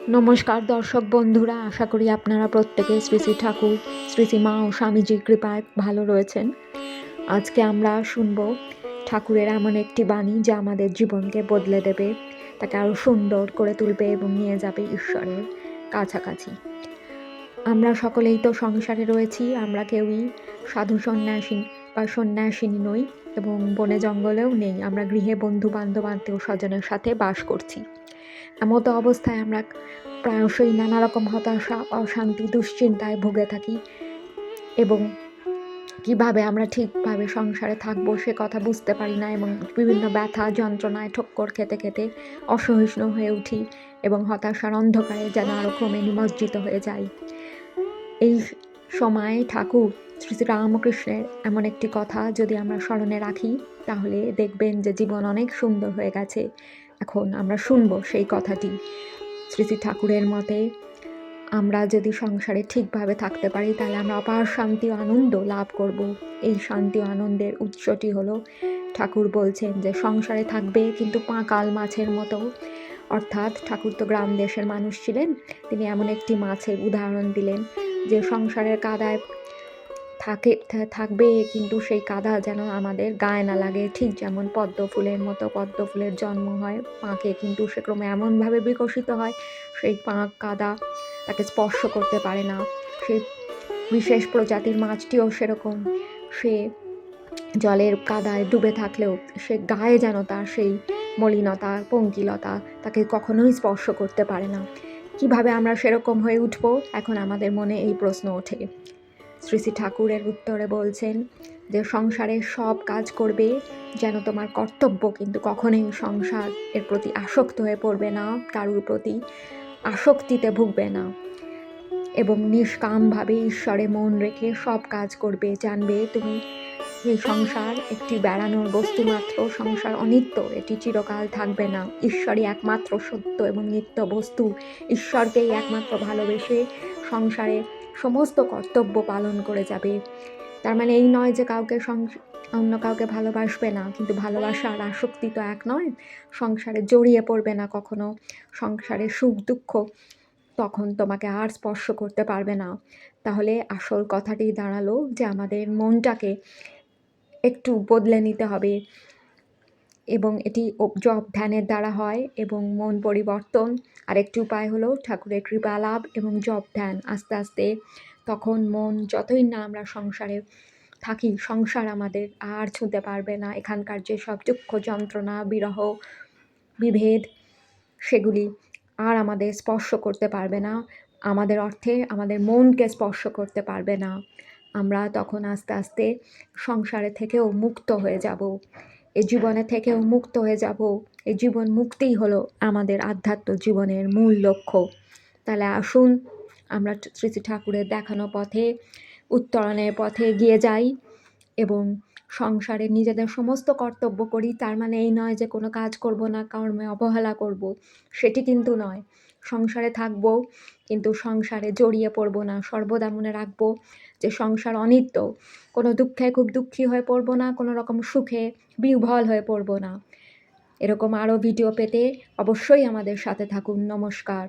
নমস্কার দর্শক বন্ধুরা, আশা করি আপনারা প্রত্যেকে শ্রী শ্রী ঠাকুর, শ্রী শ্রী মা ও স্বামীজির কৃপায় ভালো রয়েছেন। আজকে আমরা শুনব ঠাকুরের এমন একটি বাণী যা আমাদের জীবনকে বদলে দেবে, তাকে আরও সুন্দর করে তুলবে এবং নিয়ে যাবে ঈশ্বরের কাছাকাছি। আমরা সকলেই তো সংসারে রয়েছি, আমরা কেউই সাধু সন্ন্যাসী বা সন্ন্যাসিনী নই এবং বনে জঙ্গলেও নেই। আমরা গৃহে বন্ধু বান্ধব আত্মীয় স্বজনের সাথে বাস করছি। এমতো অবস্থায় আমরা প্রায়শই নানা রকম হতাশা, অশান্তি, দুশ্চিন্তায় ভুগে থাকি এবং কিভাবে আমরা ঠিকভাবে সংসারে থাকবো সে কথা বুঝতে পারি না এবং বিভিন্ন ব্যথা যন্ত্রণায় ঠক্কর খেতে খেতে অসহিষ্ণু হয়ে উঠি এবং হতাশার অন্ধকারে যেন আরও ক্রমে নিমজ্জিত হয়ে যাই। এই সময় ঠাকুর শ্রী শ্রী রামকৃষ্ণের এমন একটি কথা যদি আমরা স্মরণে রাখি, তাহলে দেখবেন যে জীবন অনেক সুন্দর হয়ে গেছে। এখন আমরা শুনব সেই কথাটি। শ্রী শ্রী ঠাকুরের মতে, আমরা যদি সংসারে ঠিকভাবে থাকতে পারি তাহলে আমরা অপার শান্তি ও আনন্দ লাভ করব। এই শান্তি ও আনন্দের উৎসটি হলো, ঠাকুর বলছেন যে সংসারে থাকবে কিন্তু পাঁকাল মাছের মতো। অর্থাৎ ঠাকুর তো গ্রাম দেশের মানুষ ছিলেন, তিনি এমন একটি মাছের উদাহরণ দিলেন যে সংসারের কাদায় থাকবে কিন্তু সেই কাদা যেন আমাদের গায়ে না লাগে। ঠিক যেমন পদ্ম ফুলের মতো, পদ্ম ফুলের জন্ম হয় পাঁকে, কিন্তু সে ক্রমে এমনভাবে বিকশিত হয় সেই পাঁক কাদা তাকে স্পর্শ করতে পারে না। সেই বিশেষ প্রজাতির মাছটিও সেরকম, সে জলের কাদায় ডুবে থাকলেও সে গায়ে যেন তার সেই মলিনতা, পঙ্কিলতা তাকে কখনোই স্পর্শ করতে পারে না। কিভাবে আমরা সেরকম হয়ে উঠব, এখন আমাদের মনে এই প্রশ্ন ওঠে। শ্রী শ্রী ঠাকুরের উত্তরে বলছেন যে সংসারের সব কাজ করবে যেন তোমার কর্তব্য, কিন্তু কখনোই সংসার এর প্রতি আসক্ত হয়ে পড়বে না, কারুর প্রতি আসক্তিতে ভুগবে না এবং নিষ্কামভাবে ঈশ্বরে মন রেখে সব কাজ করবে। জানবে তুমি এই সংসার একটি বেড়ানোর বস্তু মাত্র, সংসার অনিত্য, এটি চিরকাল থাকবে না। ঈশ্বরই একমাত্র সত্য এবং নিত্য বস্তু। ঈশ্বরকেই একমাত্র ভালোবেসে সংসারে সমস্ত কর্তব্য পালন করে যাবে। তার মানে এই নয় যে অন্য কাউকে ভালোবাসবে না, কিন্তু ভালোবাসা আর আসক্তি তো এক নয়। সংসারে জড়িয়ে পড়বে না কখনো, সংসারে সুখ দুঃখ তখন তোমাকে আর স্পর্শ করতে পারবে না। তাহলে আসল কথাটি দাঁড়ালো যে আমাদের মনটাকে একটু বদলে নিতে হবে এবং এটি জপ ধ্যানের দ্বারা হয় এবং মন পরিবর্তন আরেকটি উপায় হলো ঠাকুরের কৃপা লাভ এবং জপ ধ্যান। আস্তে আস্তে তখন মন যতই না আমরা সংসারে থাকি, সংসার আমাদের আর ছুঁতে পারবে না। এখানকার যে সব দুঃখ যন্ত্রণা, বিরহ, বিভেদ, সেগুলি আর আমাদের স্পর্শ করতে পারবে না, আমাদের অর্থে আমাদের মনকে স্পর্শ করতে পারবে না। আমরা তখন আস্তে আস্তে সংসারে থেকেও মুক্ত হয়ে যাব, এই জীবনে থেকেও মুক্ত হয়ে যাব। এই জীবন মুক্তিই হলো আমাদের আধ্যাত্ম জীবনের মূল লক্ষ্য। তাহলে আসুন আমরা শ্রী শ্রী ঠাকুরের দেখানো পথে, উত্তরণের পথে এগিয়ে যাই এবং সংসারে নিজেদের সমস্ত কর্তব্য করি। তার মানে এই নয় যে কোনো কাজ করব না, কর্মে অবহেলা করব, সেটি কিন্তু নয়। সংসারে থাকবো কিন্তু সংসারে জড়িয়ে পড়ব না। সর্বদা মনে রাখবো যে সংসার অনিত্য। কোনো দুঃখে খুব দুঃখী হয়ে পড়ব না, কোনো রকম সুখে বিহ্বল হয়ে পড়ব না। এরকম আরও ভিডিও পেতে অবশ্যই আমাদের সাথে থাকুন। নমস্কার।